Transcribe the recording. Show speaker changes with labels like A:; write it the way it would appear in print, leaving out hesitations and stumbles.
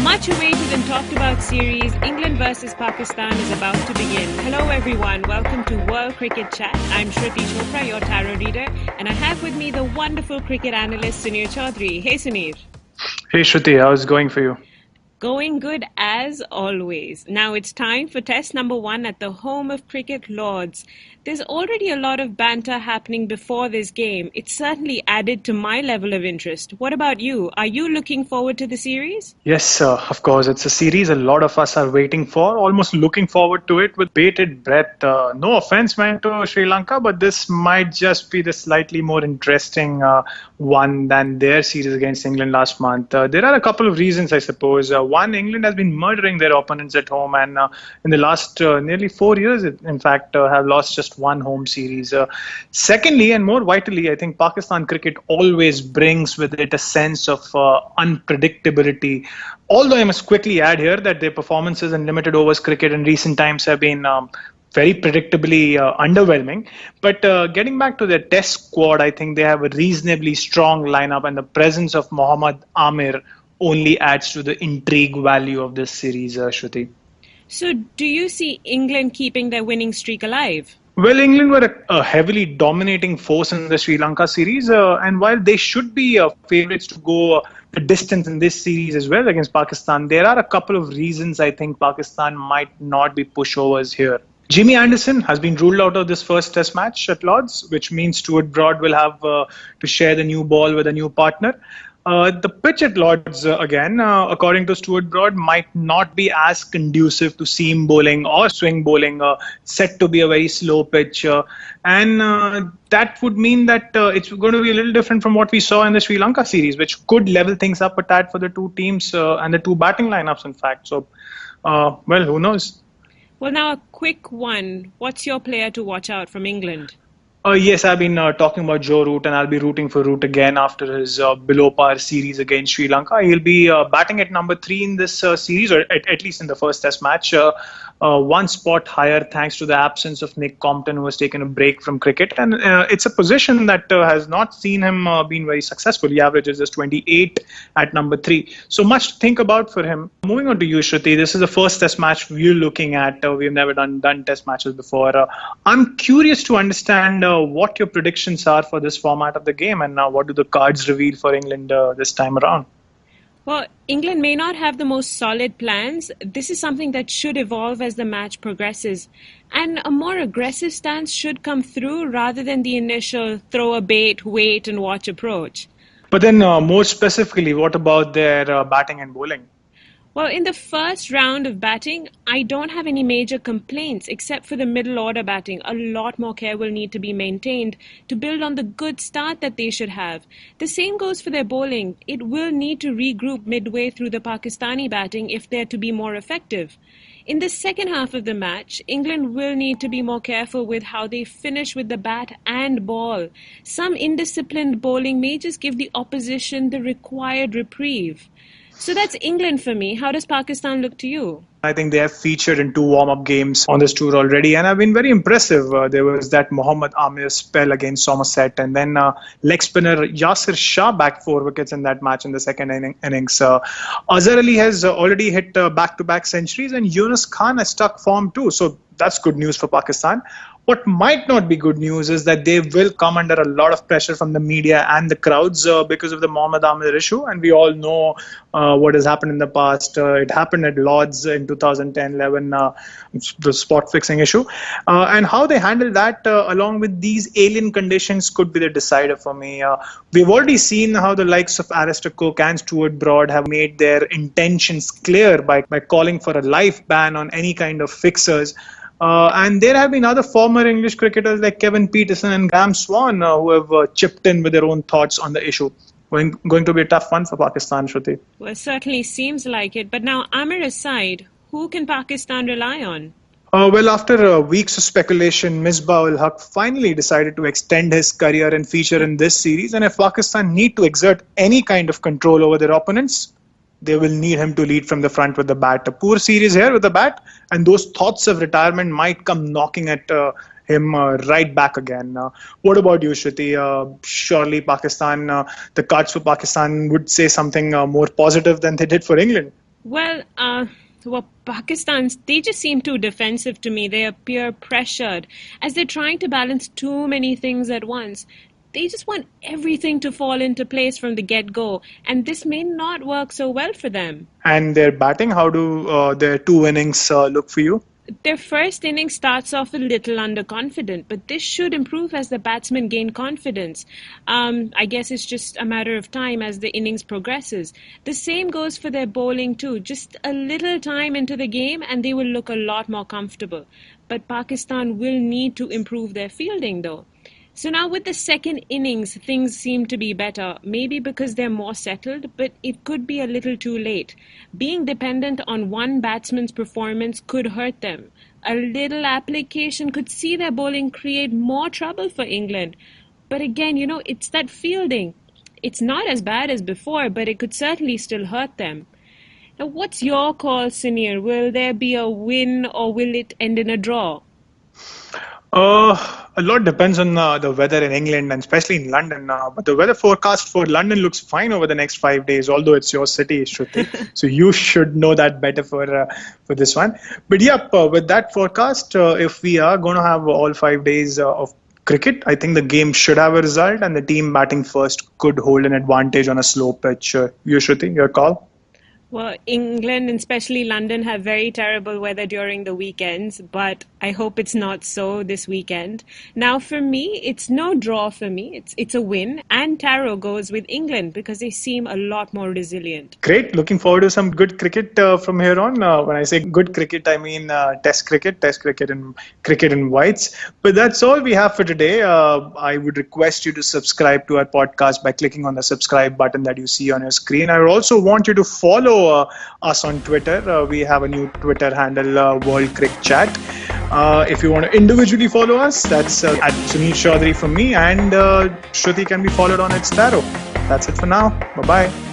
A: Much awaited and talked about series England versus Pakistan is about to begin. Hello everyone, welcome to World Cricket Chat. I'm Shruti Chopra, your tarot reader, and I have with me the wonderful cricket analyst Suneer Chowdhary. Hey Suneer.
B: Hey Shruti, how's it going for you?
A: Going good as always. Now it's time for test number 1 at the home of cricket, Lords. There's already a lot of banter happening before this game. It's certainly added to my level of interest. What about you? Are you looking forward to the series?
B: Yes, of course. It's a series a lot of us are waiting for, almost looking forward to it with bated breath. No offense meant to Sri Lanka, but this might just be the slightly more interesting one than their series against England last month. There are a couple of reasons, I suppose. One, England has been murdering their opponents at home, and in the last nearly 4 years, in fact, have lost just one home series. Secondly, and more vitally, I think Pakistan cricket always brings with it a sense of unpredictability. Although I must quickly add here that their performances in limited overs cricket in recent times have been very predictably underwhelming. But getting back to their test squad, I think they have a reasonably strong lineup, and the presence of Mohammad Amir only adds to the intrigue value of this series, Shruti.
A: So do you see England keeping their winning streak alive?
B: Well, England were a heavily dominating force in the Sri Lanka series, and while they should be favourites to go the distance in this series as well against Pakistan, there are a couple of reasons I think Pakistan might not be pushovers here. Jimmy Anderson has been ruled out of this first test match at Lords, which means Stuart Broad will have to share the new ball with a new partner. The pitch at Lords, again, according to Stuart Broad, might not be as conducive to seam bowling or swing bowling, set to be a very slow pitch. And that would mean that it's going to be a little different from what we saw in the Sri Lanka series, which could level things up a tad for the two teams and the two batting lineups, in fact. So, well, who knows?
A: Well, now a quick one. What's your player to watch out from England?
B: Yes, I've been talking about Joe Root, and I'll be rooting for Root again after his below par series against Sri Lanka. He'll be batting at number 3 in this series, or at least in the first test match. One spot higher thanks to the absence of Nick Compton, who has taken a break from cricket. And it's a position that has not seen him being very successful. He averages just 28 at number 3. So much to think about for him. Moving on to you, Shruti. This is the first test match we're looking at. We've never done test matches before. I'm curious to understand what your predictions are for this format of the game, and what do the cards reveal for England this time around?
A: Well, England may not have the most solid plans. This is something that should evolve as the match progresses. And a more aggressive stance should come through rather than the initial throw a bait, wait and watch approach.
B: But then more specifically, what about their batting and bowling?
A: Well, in the first round of batting, I don't have any major complaints except for the middle order batting. A lot more care will need to be maintained to build on the good start that they should have. The same goes for their bowling. It will need to regroup midway through the Pakistani batting if they're to be more effective. In the second half of the match, England will need to be more careful with how they finish with the bat and ball. Some indisciplined bowling may just give the opposition the required reprieve. So that's England for me. How does Pakistan look to you?
B: I think they have featured in 2 warm-up games on this tour already, and have been very impressive. There was that Mohammad Amir spell against Somerset, and then leg spinner Yasir Shah back 4 wickets in that match in the second innings. Azhar Ali has already hit back-to-back centuries, and Yunus Khan has stuck form too. So that's good news for Pakistan. What might not be good news is that they will come under a lot of pressure from the media and the crowds because of the Mohammad Amir issue. And we all know what has happened in the past. It happened at Lords in 2010-11, the spot fixing issue. And how they handle that along with these alien conditions could be the decider for me. We've already seen how the likes of Alistair Cook and Stuart Broad have made their intentions clear by calling for a life ban on any kind of fixers. And there have been other former English cricketers like Kevin Peterson and Graham Swan who have chipped in with their own thoughts on the issue. Going to be a tough one for Pakistan, Shruti.
A: Well, it certainly seems like it. But now, Amir aside, who can Pakistan rely on?
B: Well, after weeks of speculation, Misbah-ul-Haq finally decided to extend his career and feature in this series. And if Pakistan need to exert any kind of control over their opponents, they will need him to lead from the front with the bat. A poor series here with the bat, and those thoughts of retirement might come knocking at him right back again. What about you, Shruti? Surely Pakistan, the cards for Pakistan would say something more positive than they did for England.
A: Well, Pakistan, they just seem too defensive to me. They appear pressured as they're trying to balance too many things at once. They just want everything to fall into place from the get go, and this may not work so well for them.
B: And their batting, how do their two innings look for you?
A: Their first inning starts off a little underconfident, but this should improve as the batsmen gain confidence. I guess it's just a matter of time as the innings progresses. The same goes for their bowling too. Just a little time into the game and they will look a lot more comfortable. But Pakistan will need to improve their fielding though. So now with the second innings, things seem to be better. Maybe because they're more settled, but it could be a little too late. Being dependent on one batsman's performance could hurt them. A little application could see their bowling create more trouble for England. But again, it's that fielding. It's not as bad as before, but it could certainly still hurt them. Now, what's your call, Suneer? Will there be a win or will it end in a draw?
B: A lot depends on the weather in England and especially in London. But the weather forecast for London looks fine over the next 5 days, although it's your city, Shruti. So you should know that better for this one. But yep, with that forecast, if we are going to have all 5 days of cricket, I think the game should have a result, and the team batting first could hold an advantage on a slow pitch. You, Shruti, your call?
A: Well, England and especially London have very terrible weather during the weekends, but I hope it's not so this weekend. Now, for me, it's no draw for me. It's a win, and Taro goes with England because they seem a lot more resilient.
B: Great. Looking forward to some good cricket from here on. When I say good cricket, I mean test cricket, and cricket in whites. But that's all we have for today. I would request you to subscribe to our podcast by clicking on the subscribe button that you see on your screen. I would also want you to follow us on Twitter. We have a new Twitter handle, World Cricket Chat. If you want to individually follow us, that's at Suneer Chowdhary from me, and Shruti can be followed on its Taro. That's it for now. Bye bye.